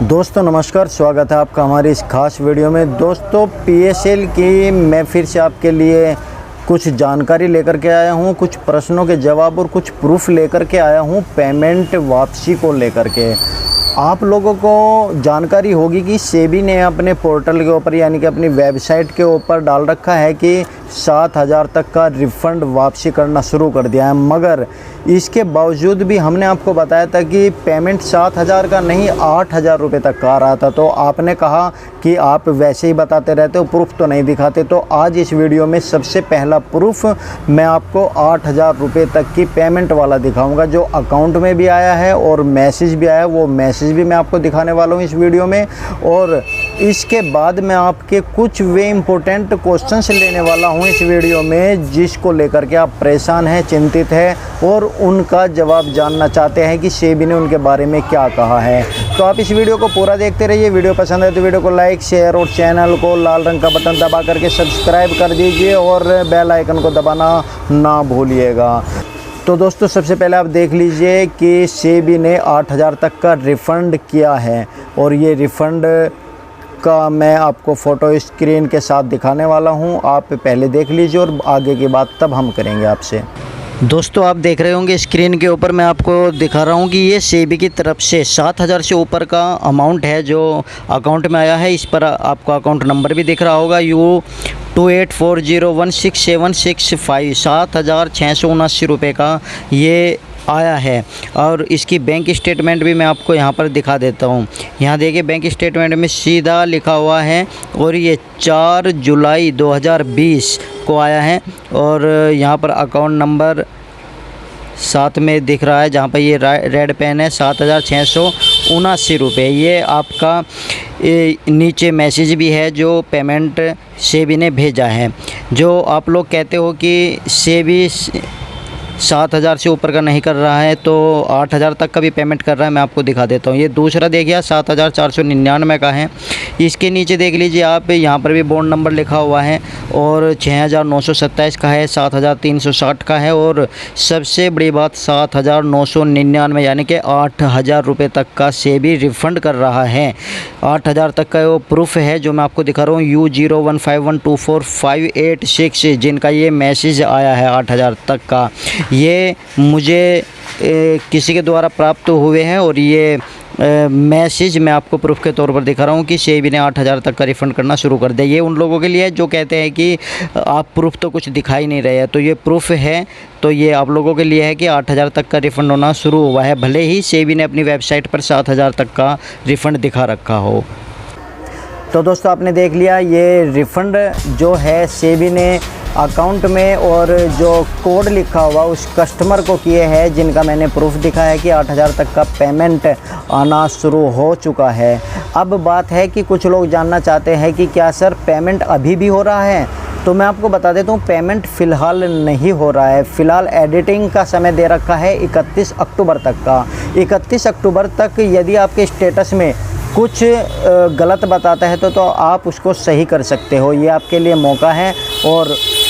दोस्तों नमस्कार, स्वागत है आपका हमारी इस खास वीडियो में। दोस्तों पीएसएल की मैं फिर से आपके लिए कुछ जानकारी लेकर के आया हूं, कुछ प्रश्नों के जवाब और कुछ प्रूफ लेकर के आया हूं पेमेंट वापसी को लेकर के। आप लोगों को जानकारी होगी कि सेबी ने अपने पोर्टल के ऊपर यानी कि अपनी वेबसाइट के ऊपर डाल रखा है कि 7,000 तक का रिफ़ंड वापसी करना शुरू कर दिया है, मगर इसके बावजूद भी हमने आपको बताया था कि पेमेंट 7,000 का नहीं 8,000 रुपये तक का आ रहा था। तो आपने कहा कि आप वैसे ही बताते रहते हो, प्रूफ तो नहीं दिखाते। तो आज इस वीडियो में सबसे पहला प्रूफ मैं आपको 8,000 रुपये तक की पेमेंट वाला दिखाऊंगा, जो अकाउंट में भी आया है और मैसेज भी आया है। वो मैसेज भी मैं आपको दिखाने वाला हूँ इस वीडियो में, और इसके बाद मैं आपके कुछ वे इम्पोर्टेंट क्वेश्चंस लेने वाला हूँ इस वीडियो में, जिसको लेकर के आप परेशान हैं, चिंतित हैं और उनका जवाब जानना चाहते हैं कि सेबी ने उनके बारे में क्या कहा है। तो आप इस वीडियो को पूरा देखते रहिए। वीडियो पसंद है तो वीडियो को लाइक, शेयर और चैनल को लाल रंग का बटन दबा करके सब्सक्राइब कर दीजिए और बेल आइकन को दबाना ना भूलिएगा। तो दोस्तों सबसे पहले आप देख लीजिए कि सेबी ने 8,000 तक का रिफ़ंड किया है, और ये रिफ़ंड का मैं आपको फ़ोटो स्क्रीन के साथ दिखाने वाला हूं। आप पहले देख लीजिए और आगे की बात तब हम करेंगे आपसे। दोस्तों आप देख रहे होंगे स्क्रीन के ऊपर मैं आपको दिखा रहा हूं कि ये सेबी की तरफ से 7,000 से ऊपर का अमाउंट है जो अकाउंट में आया है। इस पर आपको अकाउंट नंबर भी दिख रहा होगा, U2840167665। 7,679 रुपये का ये आया है। और इसकी बैंक स्टेटमेंट भी मैं आपको यहाँ पर दिखा देता हूँ। यहाँ देखिए बैंक स्टेटमेंट में सीधा लिखा हुआ है, और ये 4 जुलाई 2020 को आया है। और यहाँ पर अकाउंट नंबर साथ में दिख रहा है, जहाँ पर ये रेड पेन है, 7,679 रुपये। ये आपका नीचे मैसेज भी है जो पेमेंट सेबी ने भेजा है। जो आप लोग कहते हो कि सेबी 7,000 से ऊपर का नहीं कर रहा है तो 8,000 तक का भी पेमेंट कर रहा है, मैं आपको दिखा देता हूँ। ये दूसरा देखिए 7,499 का है। इसके नीचे देख लीजिए आप, यहाँ पर भी बॉन्ड नंबर लिखा हुआ है, और 6,927 का है, 7,360 का है, और सबसे बड़ी बात 7,999 यानी कि 8,000 रुपये तक का सेबी रिफ़ंड कर रहा है। 8,000 तक का वो प्रूफ है जो मैं आपको दिखा रहा हूँ, U0151245886 जिनका ये मैसेज आया है 8,000 तक का। ये मुझे किसी के द्वारा प्राप्त हुए हैं, और ये मैसेज मैं आपको प्रूफ के तौर पर दिखा रहा हूँ कि सेबी ने 8,000 तक का रिफ़ंड करना शुरू कर दिया। ये उन लोगों के लिए जो कहते हैं कि आप प्रूफ तो कुछ दिखाई नहीं रहे हैं, तो ये प्रूफ है। तो ये आप लोगों के लिए है कि 8,000 तक का रिफ़ंड होना शुरू हुआ है, भले ही सेबी ने अपनी वेबसाइट पर 7,000 तक का रिफ़ंड दिखा रखा हो। तो दोस्तों आपने देख लिया, ये रिफ़ंड जो है सेबी ने अकाउंट में और जो कोड लिखा हुआ उस कस्टमर को किए हैं, जिनका मैंने प्रूफ दिखा है कि 8,000 तक का पेमेंट आना शुरू हो चुका है। अब बात है कि कुछ लोग जानना चाहते हैं कि क्या सर पेमेंट अभी भी हो रहा है। तो मैं आपको बता देता हूँ, पेमेंट फ़िलहाल नहीं हो रहा है। फ़िलहाल एडिटिंग का समय दे रखा है 31 अक्टूबर तक का। 31 अक्टूबर तक यदि आपके स्टेटस में कुछ गलत बताता है तो आप उसको सही कर सकते हो, ये आपके लिए मौका है। और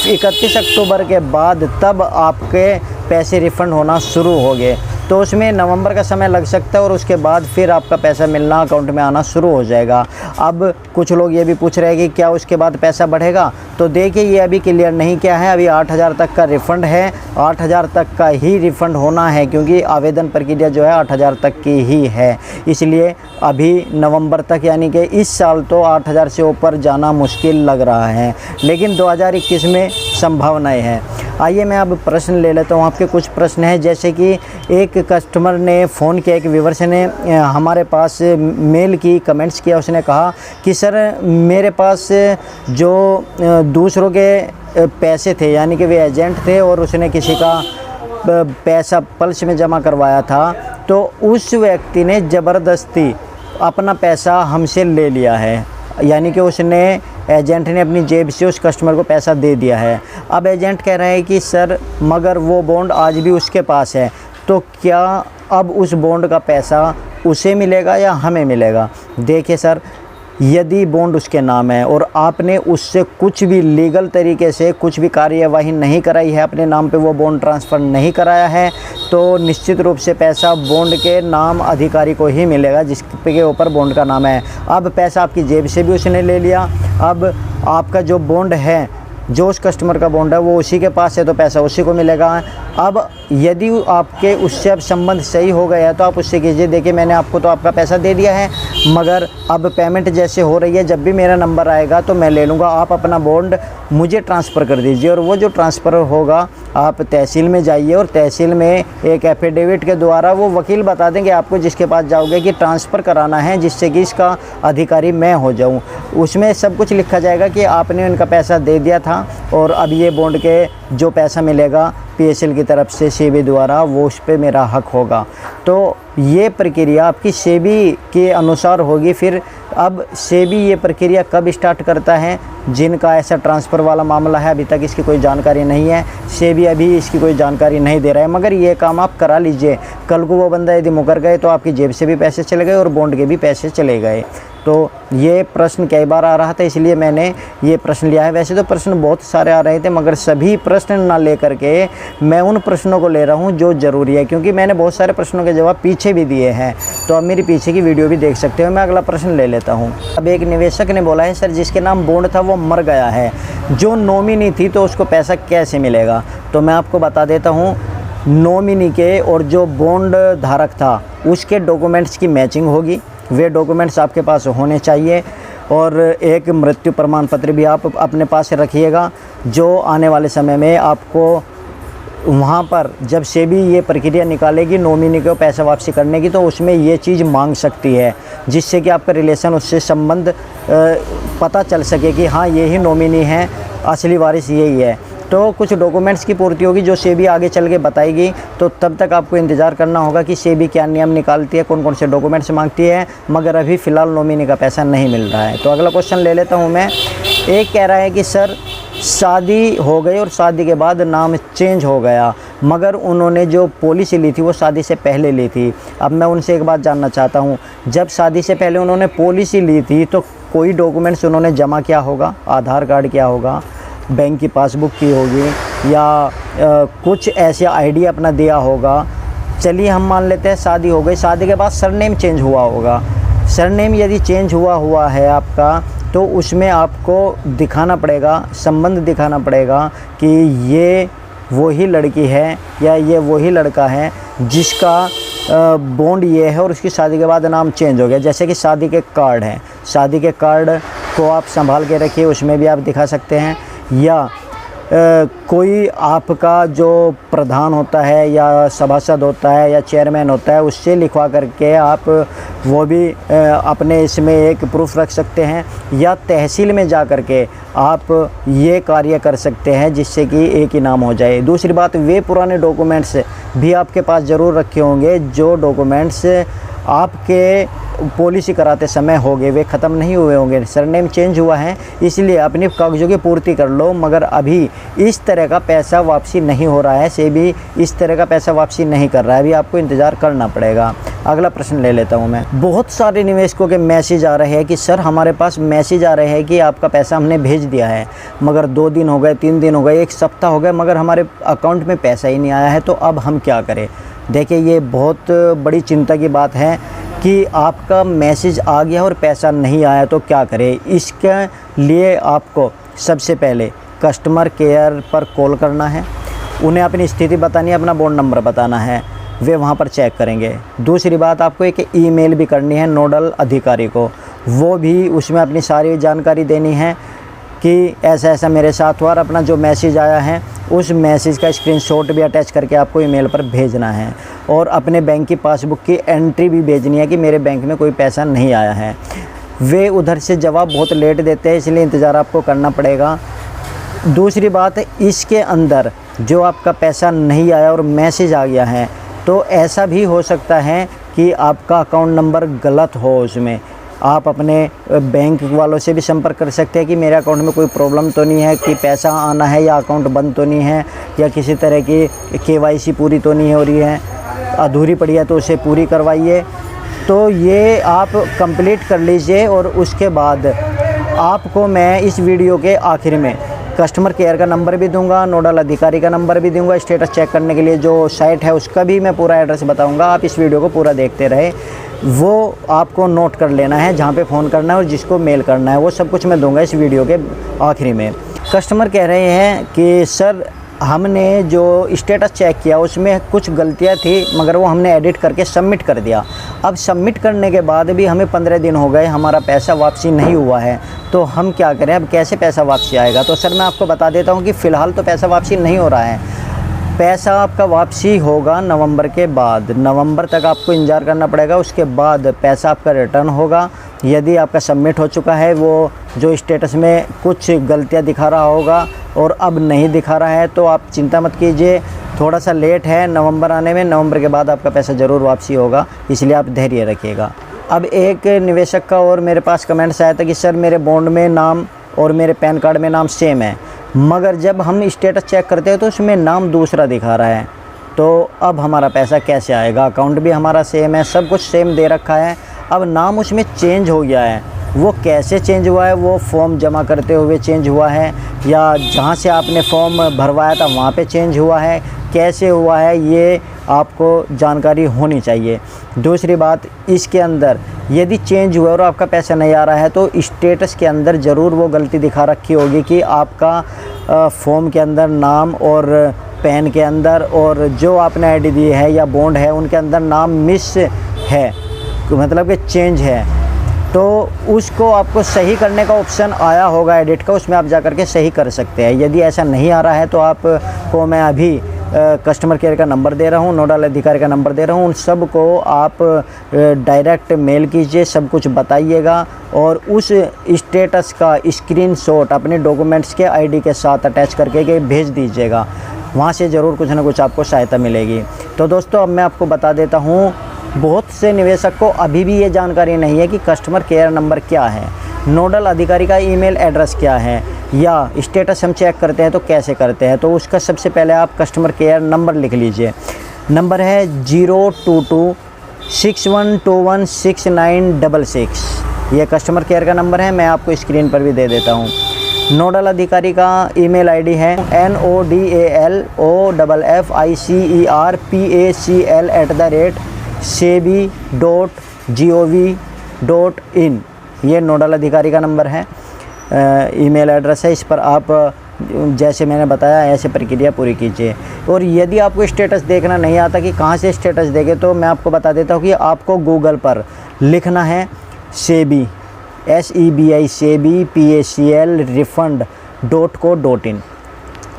31 अक्टूबर के बाद तब आपके पैसे रिफ़ंड होना शुरू हो गए, तो उसमें नवंबर का समय लग सकता है, और उसके बाद फिर आपका पैसा मिलना अकाउंट में आना शुरू हो जाएगा। अब कुछ लोग ये भी पूछ रहे हैं कि क्या उसके बाद पैसा बढ़ेगा। तो देखिए ये अभी क्लियर नहीं किया है, अभी 8,000 तक का रिफ़ंड है, 8,000 तक का ही रिफ़ंड होना है, क्योंकि आवेदन प्रक्रिया जो है 8,000 तक की ही है। इसलिए अभी नवंबर तक यानी कि इस साल तो 8,000 से ऊपर जाना मुश्किल लग रहा है, लेकिन 2021 में संभावनाएँ हैं। आइए मैं अब प्रश्न ले लेता हूँ। आपके कुछ प्रश्न हैं, जैसे कि एक कस्टमर ने फ़ोन किया, एक व्यूअर्स ने हमारे पास मेल की, कमेंट्स किया। उसने कहा कि सर मेरे पास जो दूसरों के पैसे थे, यानी कि वे एजेंट थे और उसने किसी का पैसा पल्स में जमा करवाया था, तो उस व्यक्ति ने ज़बरदस्ती अपना पैसा हमसे ले लिया है, यानी कि उसने एजेंट ने अपनी जेब से उस कस्टमर को पैसा दे दिया है। अब एजेंट कह रहा है कि सर मगर वो बॉन्ड आज भी उसके पास है, तो क्या अब उस बॉन्ड का पैसा उसे मिलेगा या हमें मिलेगा। देखिए सर, यदि बॉन्ड उसके नाम है और आपने उससे कुछ भी लीगल तरीके से कुछ भी कार्यवाही नहीं कराई है, अपने नाम पे वो बॉन्ड ट्रांसफ़र नहीं कराया है, तो निश्चित रूप से पैसा बॉन्ड के नाम अधिकारी को ही मिलेगा जिसके ऊपर बॉन्ड का नाम है। अब पैसा आपकी जेब से भी उसने ले लिया, अब आपका जो बॉन्ड है, जो उस कस्टमर का बॉन्ड है वो उसी के पास है, तो पैसा उसी को मिलेगा। अब यदि आपके उससे अब संबंध सही हो गया है तो आप उससे कीजिए, देखिए मैंने आपको तो आपका पैसा दे दिया है, मगर अब पेमेंट जैसे हो रही है, जब भी मेरा नंबर आएगा तो मैं ले लूँगा, आप अपना बॉन्ड मुझे ट्रांसफ़र कर दीजिए। और वो जो ट्रांसफ़र होगा, आप तहसील में जाइए और तहसील में एक एफिडेविट के द्वारा वो वकील बता देंगे आपको जिसके पास जाओगे कि ट्रांसफ़र कराना है, जिससे कि इसका अधिकारी मैं हो जाऊं। उसमें सब कुछ लिखा जाएगा कि आपने उनका पैसा दे दिया था और अब ये बॉन्ड के जो पैसा मिलेगा पीएसएल की तरफ से सेबी द्वारा, वो उस पे मेरा हक होगा। तो ये प्रक्रिया आपकी सेबी के अनुसार होगी। फिर अब सेबी ये प्रक्रिया कब स्टार्ट करता है, जिनका ऐसा ट्रांसफ़र वाला मामला है अभी तक इसकी कोई जानकारी नहीं है, सेबी अभी इसकी कोई जानकारी नहीं दे रहा है, मगर ये काम आप करा लीजिए। कल को वो बंदा यदि मुकर गए तो आपकी जेब से भी पैसे चले गए और बॉन्ड के भी पैसे चले गए। तो ये प्रश्न कई बार आ रहा था, इसलिए मैंने ये प्रश्न लिया है। वैसे तो प्रश्न बहुत सारे आ रहे थे, मगर सभी प्रश्न ना लेकर के मैं उन प्रश्नों को ले रहा हूँ जो ज़रूरी है, क्योंकि मैंने बहुत सारे प्रश्नों के जवाब पीछे भी दिए हैं, तो आप मेरी पीछे की वीडियो भी देख सकते हो। मैं अगला प्रश्न ले लेता हूँ। अब एक निवेशक ने बोला है, सर जिसके नाम बॉन्ड था वो मर गया है, जो नॉमिनी थी तो उसको पैसा कैसे मिलेगा? तो मैं आपको बता देता हूँ, नॉमिनी के और जो बॉन्ड धारक था उसके डॉक्यूमेंट्स की मैचिंग होगी, वे डॉक्यूमेंट्स आपके पास होने चाहिए, और एक मृत्यु प्रमाण पत्र भी आप अपने पास रखिएगा, जो आने वाले समय में आपको वहाँ पर जब सेबी ये प्रक्रिया निकालेगी नॉमिनी को पैसा वापसी करने की, तो उसमें ये चीज़ मांग सकती है, जिससे कि आपका रिलेशन उससे संबंध पता चल सके कि हाँ यही नॉमिनी है, असली वारिस यही है। तो कुछ डॉक्यूमेंट्स की पूर्ति होगी जो सेबी आगे चल के बताएगी, तो तब तक आपको इंतज़ार करना होगा कि सेबी क्या नियम निकालती है, कौन कौन से डॉक्यूमेंट्स मांगती है, मगर अभी फ़िलहाल नॉमिनी का पैसा नहीं मिल रहा है। तो अगला क्वेश्चन ले लेता हूँ मैं। एक कह रहा है कि सर शादी हो गई और शादी के बाद नाम चेंज हो गया, मगर उन्होंने जो पॉलिसी ली थी वो शादी से पहले ली थी। अब मैं उनसे एक बात जानना चाहता हूँ, जब शादी से पहले उन्होंने पॉलिसी ली थी तो कोई डॉक्यूमेंट्स उन्होंने जमा किया होगा, आधार कार्ड किया होगा, बैंक की पासबुक की होगी, या कुछ ऐसे आईडी अपना दिया होगा। चलिए हम मान लेते हैं शादी हो गई, शादी के बाद सरनेम चेंज हुआ होगा। सरनेम यदि चेंज हुआ है आपका, तो उसमें आपको दिखाना पड़ेगा, संबंध दिखाना पड़ेगा कि ये वही लड़की है या ये वही लड़का है जिसका बॉन्ड ये है और उसकी शादी के बाद नाम चेंज हो गया। जैसे कि शादी के कार्ड हैं, शादी के कार्ड को आप संभाल के रखिए, उसमें भी आप दिखा सकते हैं, या कोई आपका जो प्रधान होता है या सभासद होता है या चेयरमैन होता है उससे लिखवा करके आप वो भी अपने इसमें एक प्रूफ रख सकते हैं, या तहसील में जा कर के आप ये कार्य कर सकते हैं जिससे कि एक ही नाम हो जाए। दूसरी बात, वे पुराने डॉक्यूमेंट्स भी आपके पास ज़रूर रखे होंगे जो डॉक्यूमेंट्स आपके पॉलिसी कराते समय हो गए, वे ख़त्म नहीं हुए होंगे। सरनेम चेंज हुआ है इसलिए अपनी कागज़ों की पूर्ति कर लो, मगर अभी इस तरह का पैसा वापसी नहीं हो रहा है, सेबी इस तरह का पैसा वापसी नहीं कर रहा है, अभी आपको इंतज़ार करना पड़ेगा। अगला प्रश्न ले लेता हूं मैं। बहुत सारे निवेशकों के मैसेज आ रहे हैं कि सर हमारे पास मैसेज आ रहे हैं कि आपका पैसा हमने भेज दिया है, मगर 2 दिन हो गए, 3 दिन हो गए, 1 सप्ताह हो गए, मगर हमारे अकाउंट में पैसा ही नहीं आया है, तो अब हम क्या करें? देखिए ये बहुत बड़ी चिंता की बात है कि आपका मैसेज आ गया और पैसा नहीं आया तो क्या करें। इसके लिए आपको सबसे पहले कस्टमर केयर पर कॉल करना है, उन्हें अपनी स्थिति बतानी है, अपना बॉन्ड नंबर बताना है, वे वहाँ पर चेक करेंगे। दूसरी बात, आपको एक ईमेल भी करनी है नोडल अधिकारी को, वो भी उसमें अपनी सारी जानकारी देनी है कि ऐसा ऐसा मेरे साथ हुआ, और अपना जो मैसेज आया है उस मैसेज का स्क्रीनशॉट भी अटैच करके आपको ईमेल पर भेजना है, और अपने बैंक की पासबुक की एंट्री भी भेजनी है कि मेरे बैंक में कोई पैसा नहीं आया है। वे उधर से जवाब बहुत लेट देते हैं, इसलिए इंतज़ार आपको करना पड़ेगा। दूसरी बात, इसके अंदर जो आपका पैसा नहीं आया और मैसेज आ गया है, तो ऐसा भी हो सकता है कि आपका अकाउंट नंबर गलत हो। उसमें आप अपने बैंक वालों से भी संपर्क कर सकते हैं कि मेरे अकाउंट में कोई प्रॉब्लम तो नहीं है, कि पैसा आना है या अकाउंट बंद तो नहीं है, या किसी तरह की KYC पूरी तो नहीं हो रही है, अधूरी पड़ी है तो उसे पूरी करवाइए। तो ये आप कंप्लीट कर लीजिए और उसके बाद आपको मैं इस वीडियो के आखिर में कस्टमर केयर का नंबर भी दूंगा, नोडल अधिकारी का नंबर भी दूंगा, स्टेटस चेक करने के लिए जो साइट है उसका भी मैं पूरा एड्रेस बताऊंगा। आप इस वीडियो को पूरा देखते रहे, वो आपको नोट कर लेना है जहाँ पे फ़ोन करना है और जिसको मेल करना है, वो सब कुछ मैं दूंगा इस वीडियो के आखिरी में। कस्टमर कह रहे हैं कि सर हमने जो स्टेटस चेक किया उसमें कुछ गलतियां थी, मगर वो हमने एडिट करके सबमिट कर दिया। अब सबमिट करने के बाद भी हमें 15 दिन हो गए, हमारा पैसा वापसी नहीं हुआ है, तो हम क्या करें, अब कैसे पैसा वापसी आएगा? तो सर मैं आपको बता देता हूँ कि फ़िलहाल तो पैसा वापसी नहीं हो रहा है। पैसा आपका वापसी होगा नवंबर के बाद, नवंबर तक आपको इंतज़ार करना पड़ेगा, उसके बाद पैसा आपका रिटर्न होगा। यदि आपका सबमिट हो चुका है, वो जो स्टेटस में कुछ गलतियां दिखा रहा होगा और अब नहीं दिखा रहा है, तो आप चिंता मत कीजिए, थोड़ा सा लेट है नवंबर आने में, नवंबर के बाद आपका पैसा ज़रूर वापसी होगा, इसलिए आप धैर्य रखिएगा। अब एक निवेशक का और मेरे पास कमेंट्स आया था कि सर मेरे बॉन्ड में नाम और मेरे पैन कार्ड में नाम सेम है, मगर जब हम स्टेटस चेक करते हैं तो उसमें नाम दूसरा दिखा रहा है, तो अब हमारा पैसा कैसे आएगा? अकाउंट भी हमारा सेम है, सब कुछ सेम दे रखा है, अब नाम उसमें चेंज हो गया है। वो कैसे चेंज हुआ है? वो फॉर्म जमा करते हुए चेंज हुआ है, या जहाँ से आपने फॉर्म भरवाया था वहाँ पे चेंज हुआ है? कैसे हुआ है, ये आपको जानकारी होनी चाहिए। दूसरी बात, इसके अंदर यदि चेंज हुआ और आपका पैसा नहीं आ रहा है, तो स्टेटस के अंदर ज़रूर वो गलती दिखा रखी होगी कि आपका फॉर्म के अंदर नाम और पैन के अंदर और जो आपने आईडी दी है या बॉन्ड है उनके अंदर नाम मिस है, मतलब कि चेंज है। तो उसको आपको सही करने का ऑप्शन आया होगा एडिट का, उसमें आप जा कर के सही कर सकते हैं। यदि ऐसा नहीं आ रहा है तो आपको मैं अभी कस्टमर केयर का नंबर दे रहा हूँ, नोडल अधिकारी का नंबर दे रहा हूँ, उन सब को आप डायरेक्ट मेल कीजिए, सब कुछ बताइएगा और उस स्टेटस का स्क्रीनशॉट अपने डॉक्यूमेंट्स के आईडी के साथ अटैच करके भेज दीजिएगा, वहाँ से ज़रूर कुछ ना कुछ आपको सहायता मिलेगी। तो दोस्तों अब मैं आपको बता देता हूँ, बहुत से निवेशक को अभी भी ये जानकारी नहीं है कि कस्टमर केयर नंबर क्या है, नोडल अधिकारी का ईमेल एड्रेस क्या है, या स्टेटस हम चेक करते हैं तो कैसे करते हैं। तो उसका सबसे पहले आप कस्टमर केयर नंबर लिख लीजिए। नंबर है 02261216966। ये कस्टमर केयर का नंबर है, मैं आपको स्क्रीन पर भी दे देता हूँ। नोडल अधिकारी का ईमेल आईडी है nodalFICER@sebi.gov.in। ये नोडल अधिकारी का नंबर है, ईमेल एड्रेस है। इस पर आप जैसे मैंने बताया ऐसे प्रक्रिया पूरी कीजिए। और यदि आपको स्टेटस देखना नहीं आता कि कहाँ से स्टेटस देखें, तो मैं आपको बता देता हूँ कि आपको गूगल पर लिखना है SEBI, SEBI SEBI PACL refund.co.in।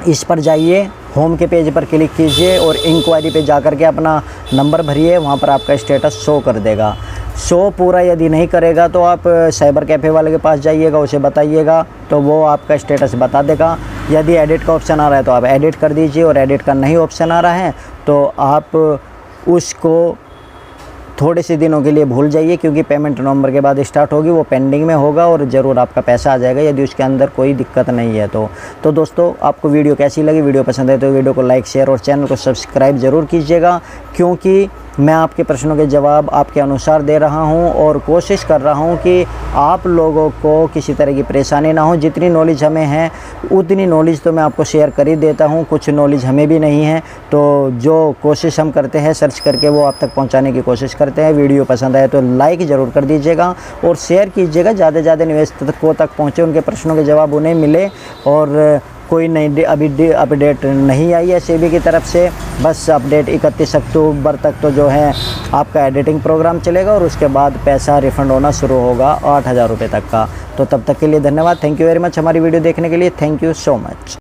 इस पर जाइए, होम के पेज पर क्लिक कीजिए और इंक्वायरी पे जाकर के अपना नंबर भरिए, वहाँ पर आपका स्टेटस शो कर देगा। शो पूरा यदि नहीं करेगा तो आप साइबर कैफ़े वाले के पास जाइएगा, उसे बताइएगा, तो वो आपका स्टेटस बता देगा। यदि एडिट का ऑप्शन आ रहा है तो आप एडिट कर दीजिए, और एडिट का नहीं ऑप्शन आ रहा है तो आप उसको थोड़े से दिनों के लिए भूल जाइए, क्योंकि पेमेंट नवंबर के बाद स्टार्ट होगी, वो पेंडिंग में होगा और ज़रूर आपका पैसा आ जाएगा यदि उसके अंदर कोई दिक्कत नहीं है तो दोस्तों आपको वीडियो कैसी लगी? वीडियो पसंद है तो वीडियो को लाइक, शेयर और चैनल को सब्सक्राइब ज़रूर कीजिएगा, क्योंकि मैं आपके प्रश्नों के जवाब आपके अनुसार दे रहा हूं और कोशिश कर रहा हूं कि आप लोगों को किसी तरह की परेशानी ना हो। जितनी नॉलेज हमें है उतनी नॉलेज तो मैं आपको शेयर कर ही देता हूं, कुछ नॉलेज हमें भी नहीं है, तो जो कोशिश हम करते हैं सर्च करके वो आप तक पहुंचाने की कोशिश करते हैं। वीडियो पसंद आए तो लाइक ज़रूर कर दीजिएगा और शेयर कीजिएगा, ज़्यादा से ज़्यादा निवेशकों तक पहुँचे, उनके प्रश्नों के जवाब उन्हें मिले। और कोई नई अभी अपडेट नहीं आई है सेबी की तरफ से, बस अपडेट 31 अक्टूबर तक तो जो है आपका एडिटिंग प्रोग्राम चलेगा और उसके बाद पैसा रिफ़ंड होना शुरू होगा 8,000 रुपये तक का। तो तब तक के लिए धन्यवाद, थैंक यू वेरी मच हमारी वीडियो देखने के लिए, थैंक यू सो मच।